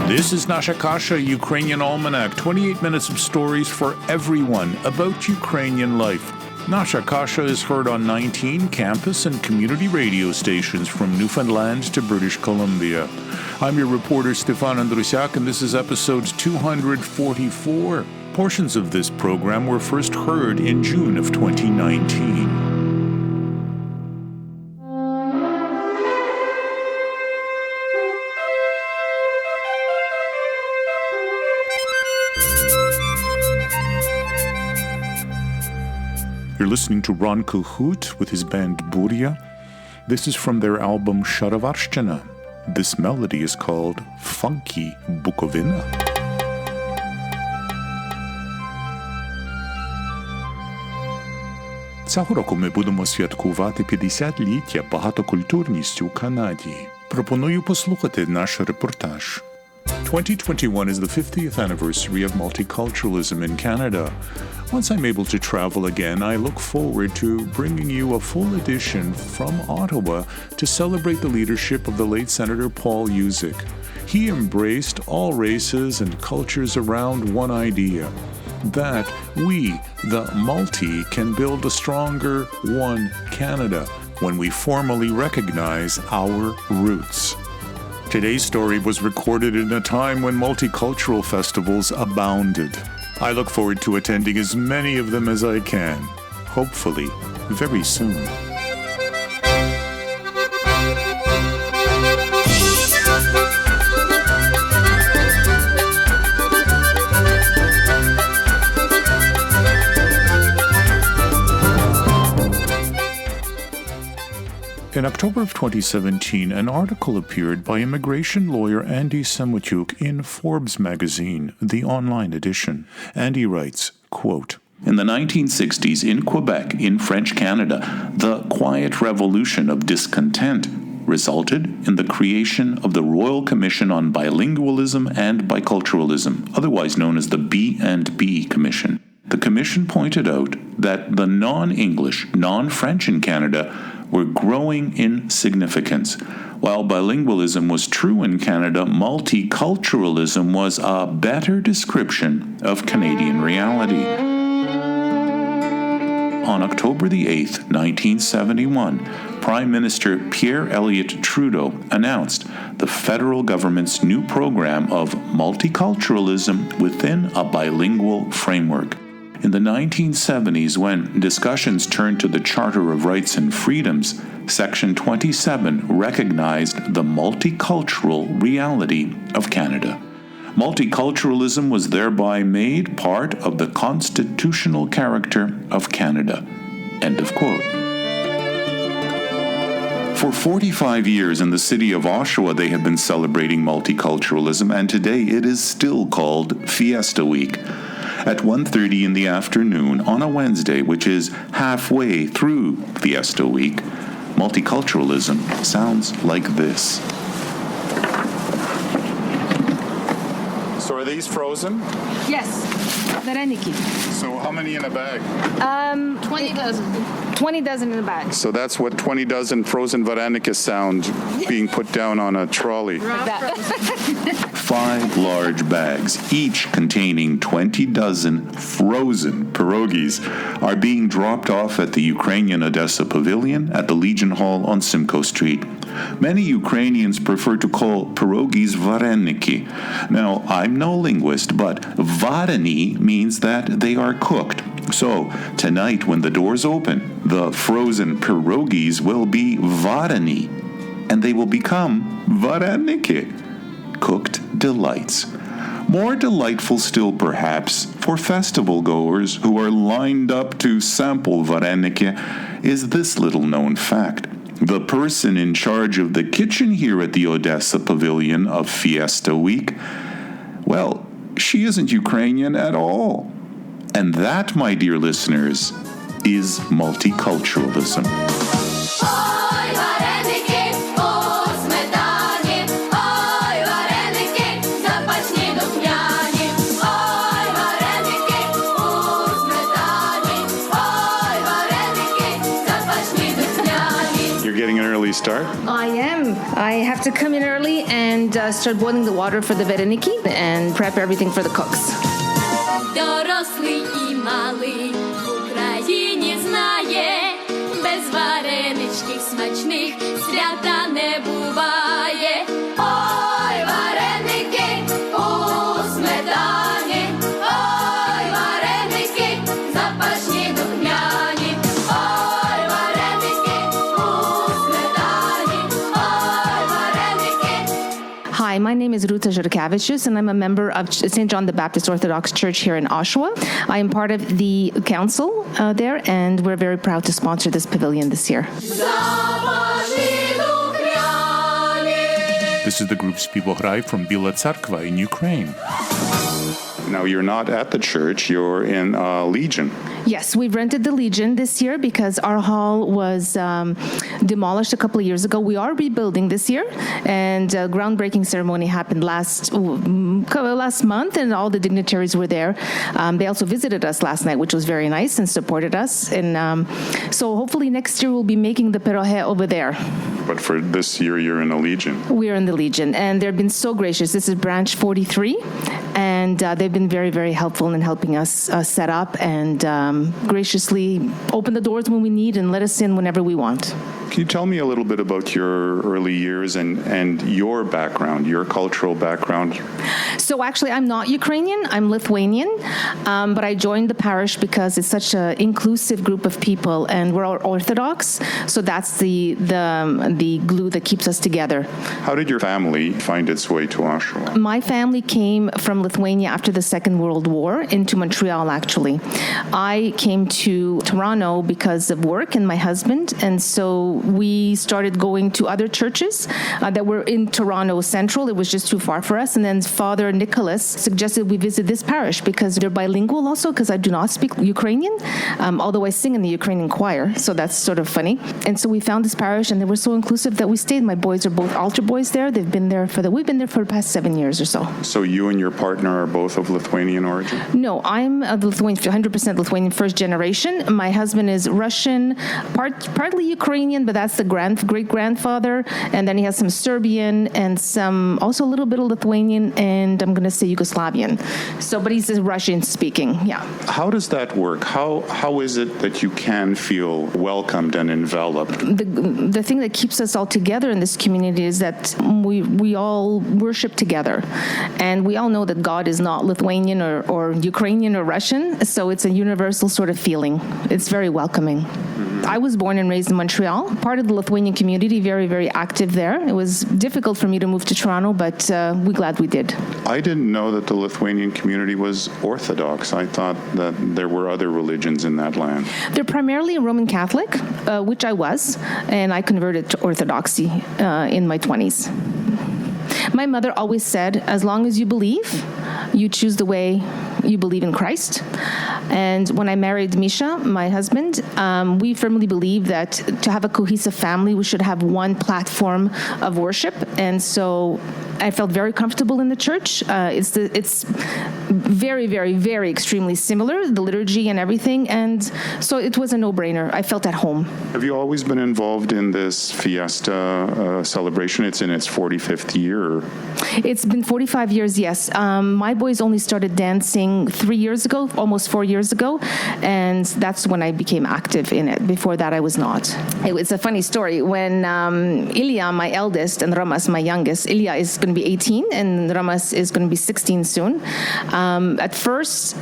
This is Nasha Kasha, Ukrainian Almanac, 28 minutes of stories for everyone about Ukrainian life. Nasha Kasha is heard on 19 campus and community radio stations from Newfoundland to British Columbia. I'm your reporter, Stefan Andrusiak, and this is episode 244. Portions of this program were first heard in June of 2019. You're listening to Ron Kohut with his band Burya. This is from their album Sharavarshchina. This melody is called Funky Bukovina. Цього року ми будемо святкувати 50-ліття багатокультурності у Канаді. Пропоную послухати наш репортаж. 2021 is the 50th anniversary of multiculturalism in Canada. Once I'm able to travel again, I look forward to bringing you a full edition from Ottawa to celebrate the leadership of the late Senator Paul Yuzik. He embraced all races and cultures around one idea, that we, the multi, can build a stronger one Canada when we formally recognize our roots. Today's story was recorded in a time when multicultural festivals abounded. I look forward to attending as many of them as I can, hopefully very soon. In October of 2017, an article appeared by immigration lawyer Andy Samutyuk in Forbes magazine, the online edition. Andy writes, quote, "In the 1960s in Quebec, in French Canada, the quiet revolution of discontent resulted in the creation of the Royal Commission on Bilingualism and Biculturalism, otherwise known as the B&B Commission. The commission pointed out that the non-English, non-French in Canada were growing in significance. While bilingualism was true in Canada, multiculturalism was a better description of Canadian reality. On October the 8th, 1971, Prime Minister Pierre Elliott Trudeau announced the federal government's new program of multiculturalism within a bilingual framework. In the 1970s, when discussions turned to the Charter of Rights and Freedoms, Section 27 recognized the multicultural reality of Canada. Multiculturalism was thereby made part of the constitutional character of Canada." End of quote. For 45 years in the city of Oshawa, they have been celebrating multiculturalism, and today it is still called Fiesta Week. At 1:30 in the afternoon on a Wednesday, which is halfway through Fiesta Week, multiculturalism sounds like this. So are these frozen? Yes, vareniki. So how many in a bag? 20 dozen. 20 dozen in a bag. So that's what 20 dozen frozen varenika sound being put down on a trolley. Like 5 large bags, each containing 20 dozen frozen pierogies, are being dropped off at the Ukrainian Odessa Pavilion at the Legion Hall on Simcoe Street. Many Ukrainians prefer to call pierogies vareniki. Now, I'm no linguist, but vareni means that they are cooked. So, tonight when the doors open, the frozen pierogies will be vareni, and they will become vareniki, cooked delights. More delightful still, perhaps, for festival goers who are lined up to sample vareniki is this little-known fact. The person in charge of the kitchen here at the Odessa Pavilion of Fiesta Week, well, she isn't Ukrainian at all. And that, my dear listeners, is multiculturalism. getting an early start? I am. I have to come in early and start boiling the water for the vareniki and prep everything for the cooks. Дорослий і малий в Україні знає, без вареничків смачних свята не буває. Ой, вареники у сметані, ой, вареники запашні духмяні, ой, вареники у сметані, ой, вареники. Hi, my name is Ruta Żurkavicius, and I'm a member of St. John the Baptist Orthodox Church here in Oshawa. I am part of the council there, and we're very proud to sponsor this pavilion this year. This is the group Spivohrai from Bila Tsarkva in Ukraine. Now, you're not at the church, you're in Legion. Yes, we've rented the Legion this year because our hall was demolished a couple of years ago. We are rebuilding this year, and a groundbreaking ceremony happened last month, and all the dignitaries were there. They also visited us last night, which was very nice, and supported us. And so hopefully next year we'll be making the perohe over there. But for this year, you're in a Legion. We are in the Legion, and they've been so gracious. This is branch 43, and they've been very, very helpful in helping us set up and graciously open the doors when we need and let us in whenever we want. Can you tell me a little bit about your early years and your background, your cultural background? So actually, I'm not Ukrainian. I'm Lithuanian, but I joined the parish because it's such an inclusive group of people, and we're all Orthodox. So that's the glue that keeps us together. How did your family find its way to Oshawa? My family came from Lithuania after the Second World War into Montreal, actually. I came to Toronto because of work and my husband, and so we started going to other churches that were in Toronto Central. It was just too far for us. And then Father Nicholas suggested we visit this parish because they're bilingual also, because I do not speak Ukrainian, although I sing in the Ukrainian choir, so that's sort of funny. And so we found this parish, and they were so inclusive that we stayed. My boys are both altar boys there. We've been there for the past 7 years or so. So you and your partner are both of Lithuanian origin? No, I'm of Lithuanian, 100% Lithuanian, first generation. My husband is Russian, partly Ukrainian, but that's the great-grandfather, and then he has some Serbian and some, also a little bit of Lithuanian, and I'm going to say Yugoslavian. So, but he's Russian-speaking, yeah. How does that work? How is it that you can feel welcomed and enveloped? The thing that keeps us all together in this community is that we all worship together, and we all know that God is not Lithuanian or Ukrainian or Russian, so it's a universal sort of feeling. It's very welcoming. I was born and raised in Montreal, part of the Lithuanian community, very, very active there. It was difficult for me to move to Toronto, but we're glad we did. I didn't know that the Lithuanian community was Orthodox. I thought that there were other religions in that land. They're primarily Roman Catholic, which I was, and I converted to Orthodoxy in my 20s. My mother always said, as long as you believe, you choose the way you believe in Christ. And when I married Misha, my husband, we firmly believe that to have a cohesive family, we should have one platform of worship. And so I felt very comfortable in the church. It's very, very, very extremely similar, the liturgy and everything. And so it was a no-brainer. I felt at home. Have you always been involved in this fiesta celebration? It's in its 45th year. It's been 45 years, yes. My boys only started dancing 3 years ago, almost 4 years ago, and that's when I became active in it. Before that, I was not. It's a funny story. When Ilya, my eldest, and Ramas, my youngest, Ilya is going to be 18, and Ramas is going to be 16 soon. At first,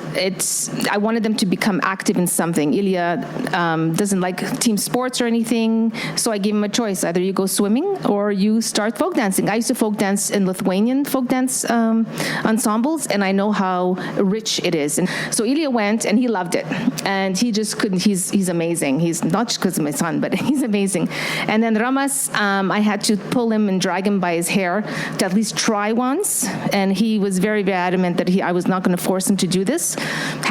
I wanted them to become active in something. Ilya doesn't like team sports or anything, so I gave him a choice. Either you go swimming or you start folk dancing. I used to folk dance in Lithuanian folk dance ensembles, and I know how rich it is. And so Ilya went, and he loved it. And he just couldn't, he's amazing. He's not just because of my son, but he's amazing. And then Ramas, I had to pull him and drag him by his hair to least try once, and he was very, very adamant that I was not going to force him to do this.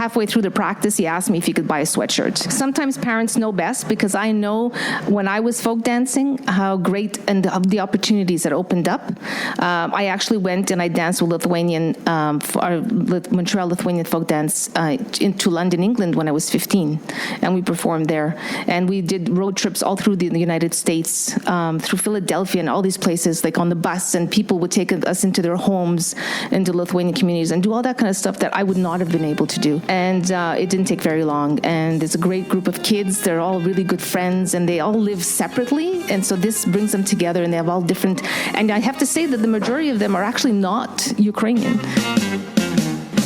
Halfway through the practice, he asked me if he could buy a sweatshirt. Sometimes parents know best, because I know when I was folk dancing how great and the opportunities that opened up. I actually went and I danced with Lithuanian, Montreal Lithuanian folk dance into London, England when I was 15, and we performed there. And we did road trips all through the United States, through Philadelphia and all these places, like on the bus, and people would take us into their homes, into Lithuanian communities, and do all that kind of stuff that I would not have been able to do. And it didn't take very long. And it's a great group of kids. They're all really good friends, and they all live separately. And so this brings them together, and they have all different. And I have to say that the majority of them are actually not Ukrainian.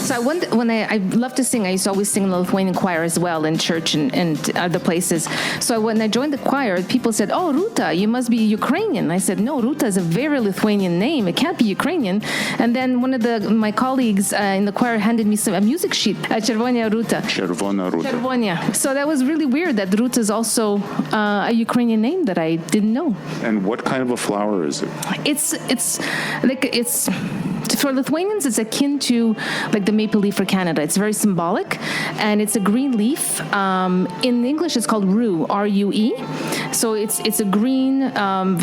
So I love to sing. I used to always sing in the Lithuanian choir as well in church and other places. So when I joined the choir, people said, "Oh, Ruta, you must be Ukrainian." I said, "No, Ruta is a very Lithuanian name. It can't be Ukrainian." And then one of my colleagues in the choir handed me a music sheet, Czerwonia Ruta. Czerwona Ruta. Czerwonia. So that was really weird that Ruta is also a Ukrainian name that I didn't know. And what kind of a flower is it? It's for Lithuanians, it's akin to like the maple leaf for Canada. It's very symbolic, and it's a green leaf. In English, it's called rue, R-U-E. So it's a green,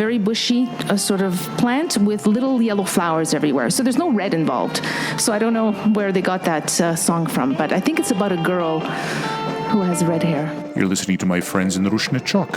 very bushy sort of plant with little yellow flowers everywhere. So there's no red involved. So I don't know where they got that song from, but I think it's about a girl who has red hair. You're listening to my friends in the Rushnechok.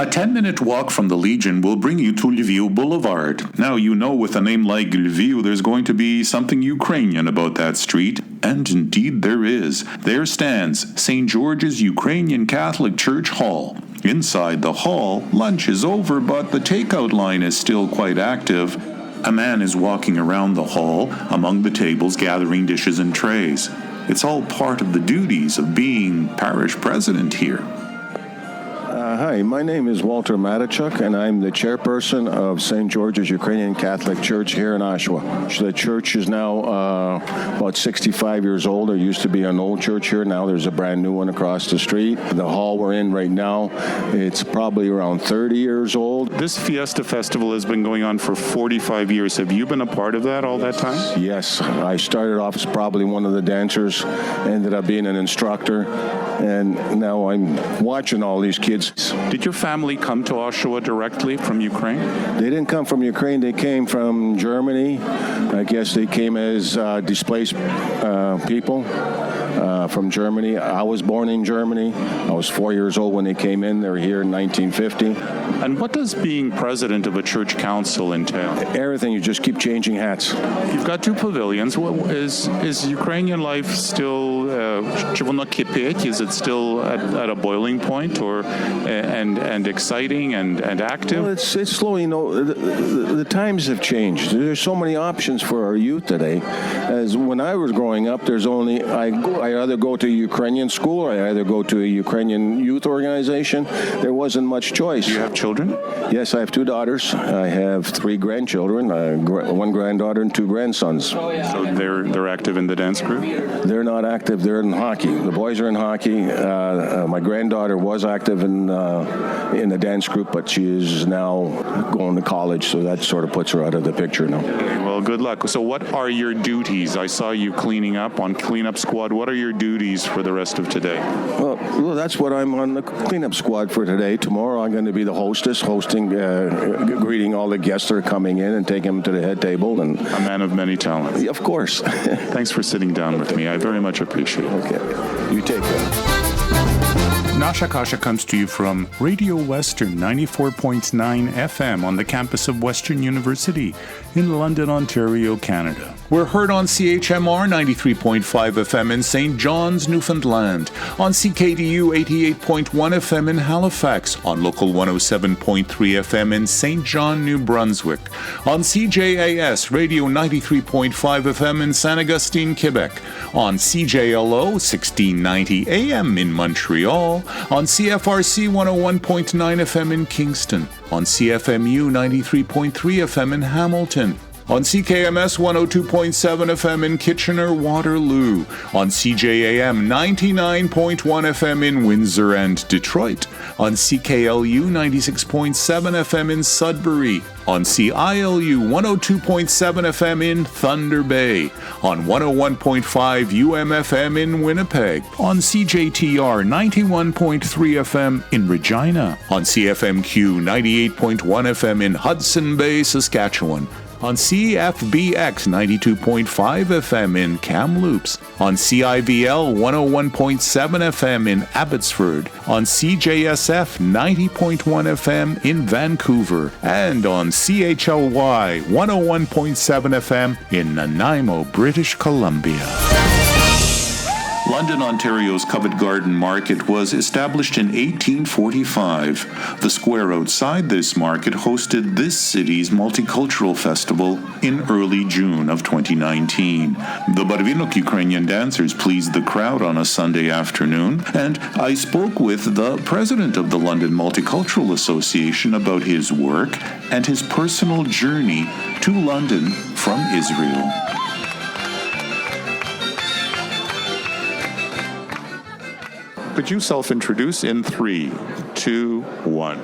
A 10-minute walk from the Legion will bring you to Lviv Boulevard. Now, you know with a name like Lviv, there's going to be something Ukrainian about that street. And indeed there is. There stands St. George's Ukrainian Catholic Church Hall. Inside the hall, lunch is over, but the takeout line is still quite active. A man is walking around the hall, among the tables gathering dishes and trays. It's all part of the duties of being parish president here. Hi, my name is Walter Matichuk, and I'm the chairperson of St. George's Ukrainian Catholic Church here in Oshawa. The church is now about 65 years old. There used to be an old church here. Now there's a brand new one across the street. The hall we're in right now, it's probably around 30 years old. This Fiesta Festival has been going on for 45 years. Have you been a part of that all that time? Yes, I started off as probably one of the dancers, ended up being an instructor, and now I'm watching all these kids. Did your family come to Oshawa directly from Ukraine? They didn't come from Ukraine. They came from Germany. I guess they came as displaced people from Germany. I was born in Germany. I was 4 years old when they came in. They were here in 1950. And what does being president of a church council entail? Everything. You just keep changing hats. You've got two pavilions. Is Ukrainian life still, is it still at a boiling point, or and exciting and active? Well, it's slowly. The times have changed. There's so many options for our youth today. As when I was growing up, there's only I either go to a Ukrainian school or I either go to a Ukrainian youth organization. There wasn't much choice. Do you have children? Yes, I have 2 daughters. I have 3 grandchildren, 1 granddaughter and 2 grandsons. So they're active in the dance group? They're not active. They're in hockey. The boys are in hockey. My granddaughter was active in the dance group, but she is now going to college, so that sort of puts her out of the picture now. Well, good luck. So what are your duties? I saw you cleaning up on cleanup squad. What are your duties for the rest of today? Well, that's what I'm on the cleanup squad for today. Tomorrow I'm going to be the hostess, greeting all the guests that are coming in and taking them to the head table. And a man of many talents. Of course. Thanks for sitting down with me. I very much appreciate it. Okay. You take care. Nasha Kasha comes to you from Radio Western 94.9 FM on the campus of Western University in London, Ontario, Canada. We're heard on CHMR 93.5 FM in St. John's, Newfoundland, on CKDU 88.1 FM in Halifax, on Local 107.3 FM in St. John, New Brunswick, on CJAS Radio 93.5 FM in Saint Augustine, Quebec, on CJLO 1690 AM in Montreal, on CFRC 101.9 FM in Kingston, on CFMU 93.3 FM in Hamilton, on CKMS 102.7 FM in Kitchener-Waterloo, on CJAM 99.1 FM in Windsor and Detroit, on CKLU 96.7 FM in Sudbury, on CILU 102.7 FM in Thunder Bay, on 101.5 UMFM in Winnipeg, on CJTR 91.3 FM in Regina, on CFMQ 98.1 FM in Hudson Bay, Saskatchewan, on CFBX 92.5 FM in Kamloops, on CIVL 101.7 FM in Abbotsford, on CJSF 90.1 FM in Vancouver, and on CHLY 101.7 FM in Nanaimo, British Columbia. London, Ontario's Covent Garden Market was established in 1845. The square outside this market hosted this city's multicultural festival in early June of 2019. The Barvinok Ukrainian dancers pleased the crowd on a Sunday afternoon, and I spoke with the president of the London Multicultural Association about his work and his personal journey to London from Israel. Could you self-introduce in 3, 2, 1?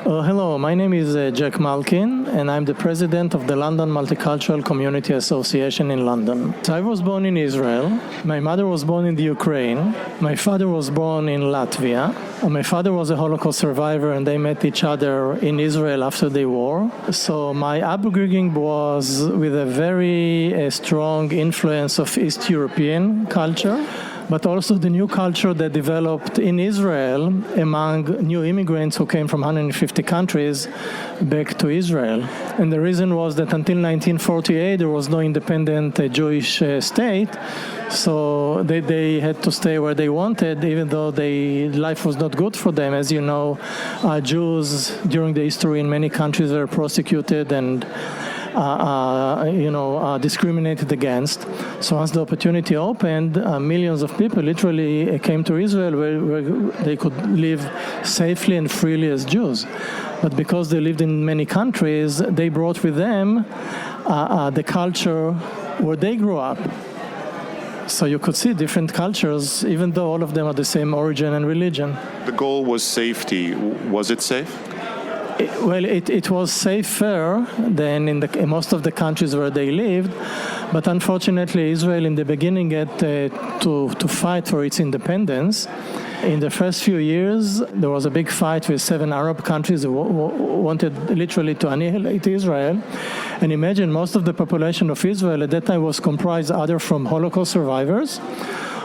Hello, my name is Jack Malkin, and I'm the president of the London Multicultural Community Association in London. So I was born in Israel. My mother was born in the Ukraine. My father was born in Latvia. My father was a Holocaust survivor, and they met each other in Israel after the war. So my upbringing was with a very strong influence of East European culture, but also the new culture that developed in Israel among new immigrants who came from 150 countries back to Israel. And the reason was that until 1948, there was no independent Jewish state, so they had to stay where they wanted, even though life was not good for them. As you know, Jews during the history in many countries were persecuted and discriminated against. So once the opportunity opened, millions of people literally came to Israel where they could live safely and freely as Jews. But because they lived in many countries, they brought with them the culture where they grew up. So you could see different cultures, even though all of them are the same origin and religion. The goal was safety. Was it safe? It was safer than in most of the countries where they lived, but unfortunately Israel in the beginning had to fight for its independence. In the first few years, there was a big fight with 7 Arab countries who wanted literally to annihilate Israel. And imagine most of the population of Israel at that time was comprised either from Holocaust survivors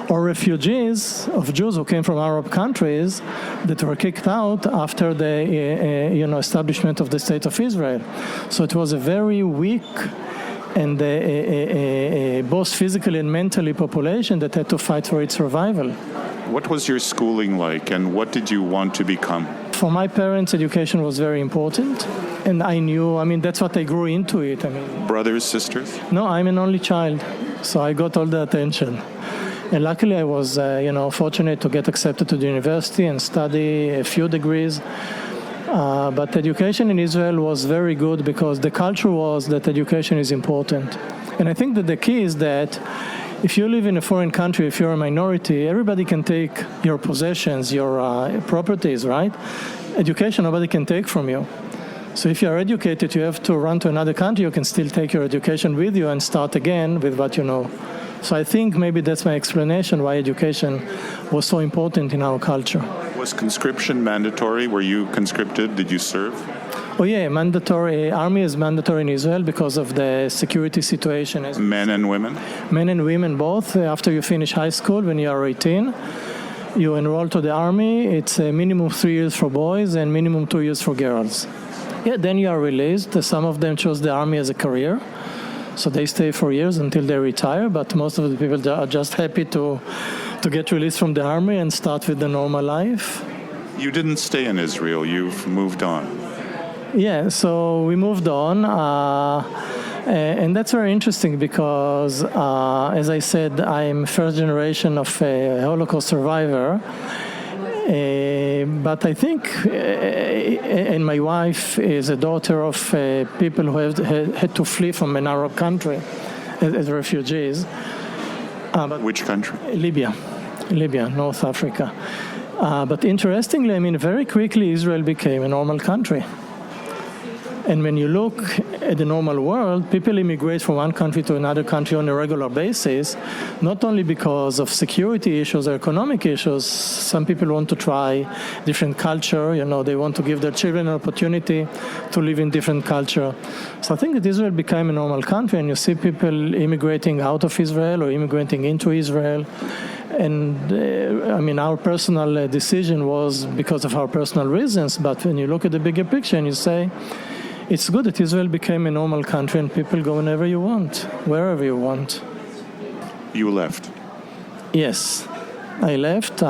or refugees of Jews who came from Arab countries that were kicked out after the establishment of the State of Israel. So it was a very weak and both physically and mentally population that had to fight for its survival. What was your schooling like, and what did you want to become? For my parents, education was very important, and that's what I grew into it. Brothers, sisters? No, I'm an only child, so I got all the attention. And luckily, I was, fortunate to get accepted to the university and study a few degrees. But education in Israel was very good because the culture was that education is important. And I think that the key is that if you live in a foreign country, if you're a minority, everybody can take your possessions, your properties, right? Education, nobody can take from you. So if you're educated, you have to run to another country, you can still take your education with you and start again with what you know. So I think maybe that's my explanation why education was so important in our culture. Was conscription mandatory? Were you conscripted? Did you serve? Oh yeah, mandatory. Army is mandatory in Israel because of the security situation. Men and women? Men and women both. After you finish high school, when you are 18, you enroll to the army. It's a minimum 3 years for boys and minimum 2 years for girls. Yeah, then you are released. Some of them chose the army as a career, so they stay for years until they retire. But most of the people are just happy to get released from the army and start with the normal life. You didn't stay in Israel. You've moved on. Yeah, so we moved on. And that's very interesting because, as I said, I'm first generation of a Holocaust survivor. But I think, and my wife is a daughter of people who had to flee from an Arab country as refugees. Which country? Libya, North Africa. But interestingly, I mean, very quickly Israel became a normal country. And when you look at the normal world, people immigrate from one country to another country on a regular basis, not only because of security issues or economic issues. Some people want to try different culture, they want to give their children an opportunity to live in different culture. So I think that Israel became a normal country, and you see people immigrating out of Israel or immigrating into Israel. And our personal decision was because of our personal reasons, but when you look at the bigger picture and you say, it's good that Israel became a normal country and people go whenever you want, wherever you want. You left? Yes, I left.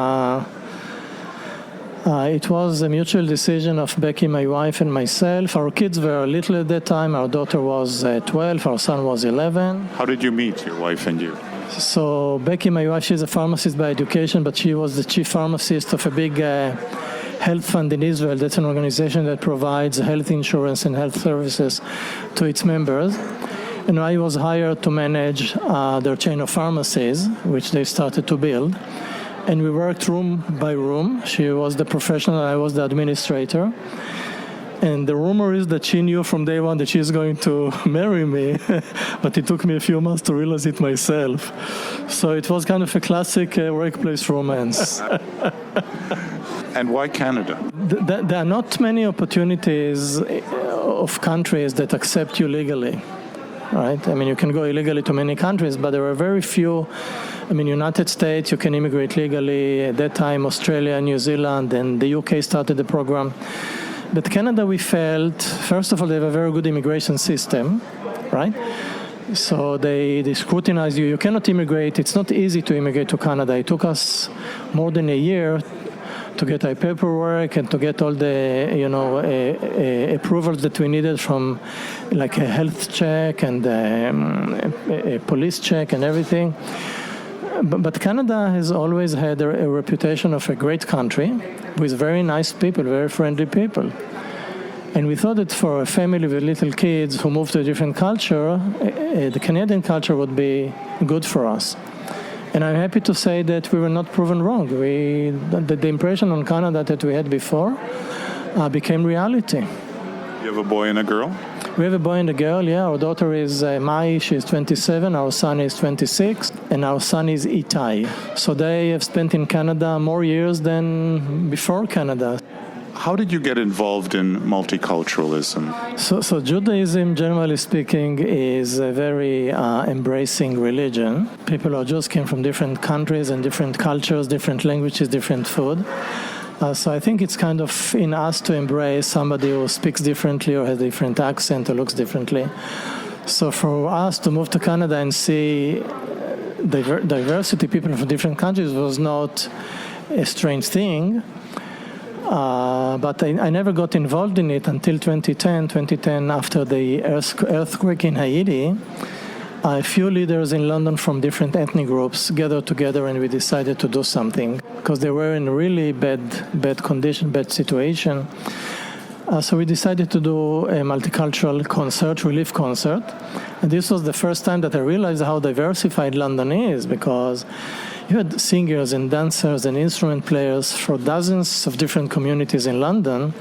It was a mutual decision of Becky, my wife, and myself. Our kids were little at that time. Our daughter was 12, our son was 11. How did you meet, your wife and you? So Becky, my wife, she's a pharmacist by education, but she was the chief pharmacist of a big health fund in Israel. That's an organization that provides health insurance and health services to its members. And I was hired to manage their chain of pharmacies, which they started to build. And we worked room by room. She was the professional, I was the administrator. And the rumor is that she knew from day one that she's going to marry me, but it took me a few months to realize it myself. So it was kind of a classic workplace romance. And why Canada? There are not many opportunities of countries that accept you legally, right? I mean, you can go illegally to many countries, but there are very few. I mean, United States, you can immigrate legally. At that time, Australia, New Zealand, and the UK started the program. But Canada, we felt, first of all, they have a very good immigration system, right? So they scrutinize you. You cannot immigrate. It's not easy to immigrate to Canada. It took us more than a year to get our paperwork and to get all the, approvals that we needed from, like a health check and a police check and everything. But Canada has always had a reputation of a great country with very nice people, very friendly people. And we thought that for a family with little kids who move to a different culture, the Canadian culture would be good for us. And I'm happy to say that we were not proven wrong. The impression on Canada that we had before became reality. You have a boy and a girl? We have a boy and a girl, yeah. Our daughter is Mai, she's 27, our son is 26, and our son is Itai. So they have spent in Canada more years than before Canada. How did you get involved in multiculturalism? So Judaism, generally speaking, is a very embracing religion. People who just came from different countries and different cultures, different languages, different food. So I think it's kind of in us to embrace somebody who speaks differently or has a different accent or looks differently. So for us to move to Canada and see diversity, people from different countries, was not a strange thing. But I never got involved in it until 2010, after the earthquake in Haiti. A few leaders in London from different ethnic groups gathered together and we decided to do something because they were in a really bad condition, bad situation. So we decided to do a multicultural concert, relief concert. And this was the first time that I realized how diversified London is, because you had singers and dancers and instrument players for dozens of different communities in London.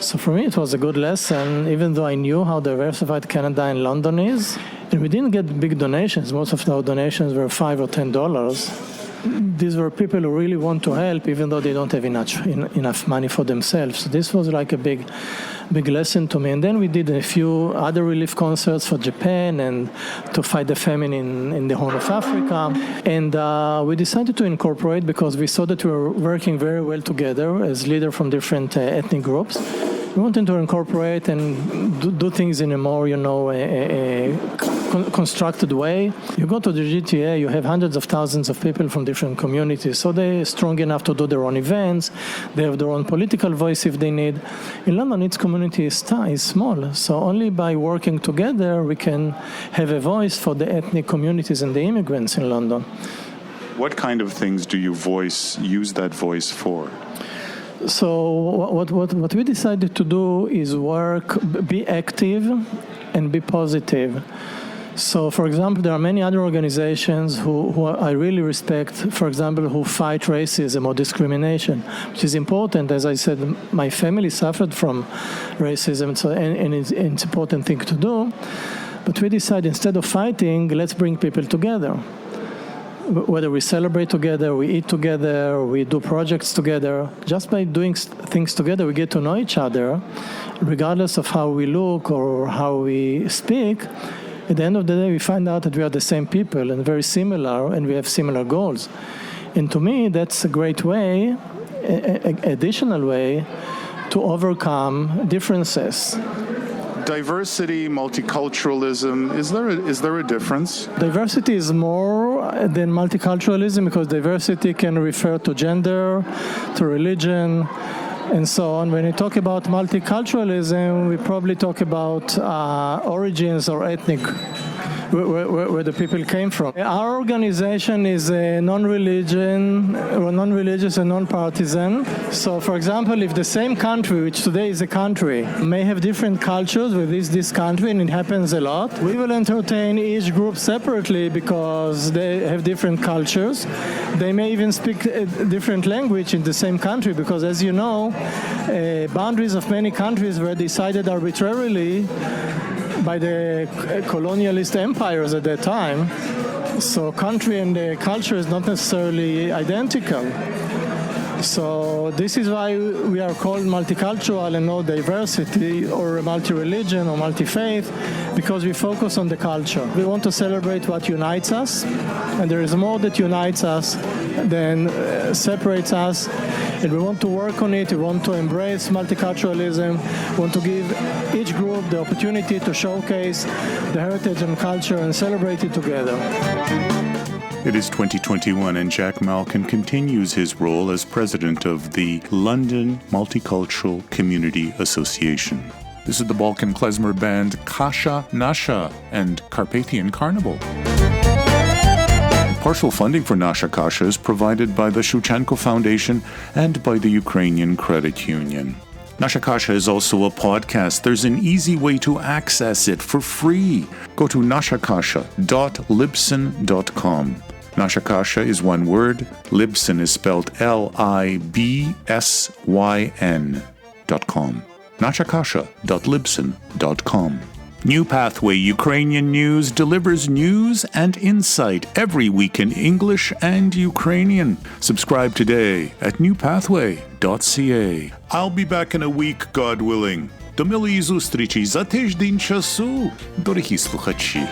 So for me, it was a good lesson, even though I knew how diversified Canada and London is. And we didn't get big donations. Most of our donations were $5 or $10. these were people who really want to help, even though they don't have enough money for themselves. So this was like a big lesson to me. And then we did a few other relief concerts for Japan and to fight the famine in the Horn of Africa. And we decided to incorporate because we saw that we were working very well together as leaders from different ethnic groups. We wanted to incorporate and do things in a more, constructed way. You go to the GTA, you have hundreds of thousands of people from different communities, so they're strong enough to do their own events. They have their own political voice if they need. In London, its community is small, so only by working together we can have a voice for the ethnic communities and the immigrants in London. What kind of things do you use that voice for? So what we decided to do is be active and be positive. So, for example, there are many other organizations who I really respect, for example, who fight racism or discrimination, which is important. As I said, my family suffered from racism, and it's an important thing to do. But we decided instead of fighting, let's bring people together. Whether we celebrate together, we eat together, we do projects together. Just by doing things together, we get to know each other, regardless of how we look or how we speak. At the end of the day, we find out that we are the same people and very similar, and we have similar goals. And to me, that's a great way, additional way, to overcome differences. Diversity, multiculturalism, is there a difference? Diversity is more than multiculturalism because diversity can refer to gender, to religion, and so on. When we talk about multiculturalism, we probably talk about origins or ethnic, where the people came from. Our organization is a non-religious and non-partisan. So, for example, if the same country, which today is a country, may have different cultures within this country, and it happens a lot, we will entertain each group separately because they have different cultures. They may even speak a different language in the same country because, as you know, boundaries of many countries were decided arbitrarily by the colonialist empires at that time. So country and culture is not necessarily identical. So this is why we are called multicultural and not diversity or multi-religion or multi-faith, because we focus on the culture. We want to celebrate what unites us, and there is more that unites us than separates us. And we want to work on it. We want to embrace multiculturalism. We want to give each group the opportunity to showcase the heritage and culture and celebrate it together. It is 2021, and Jack Malkin continues his role as president of the London Multicultural Community Association. This is the Balkan klezmer band Kasha, Nasha, and Carpathian Carnival. Partial funding for Nasha Kasha is provided by the Shevchenko Foundation and by the Ukrainian Credit Union. Nasha Kasha is also a podcast. There's an easy way to access it for free. Go to nashakasha.libsyn.com. Nasha Kasha is one word. Libsyn is spelled LIBSYN.com. nashakasha.libsyn.com. New Pathway Ukrainian News delivers news and insight every week in English and Ukrainian. Subscribe today at newpathway.ca. I'll be back in a week, God willing. До милої зустрічі за тиждень часу, дорогі слухачі.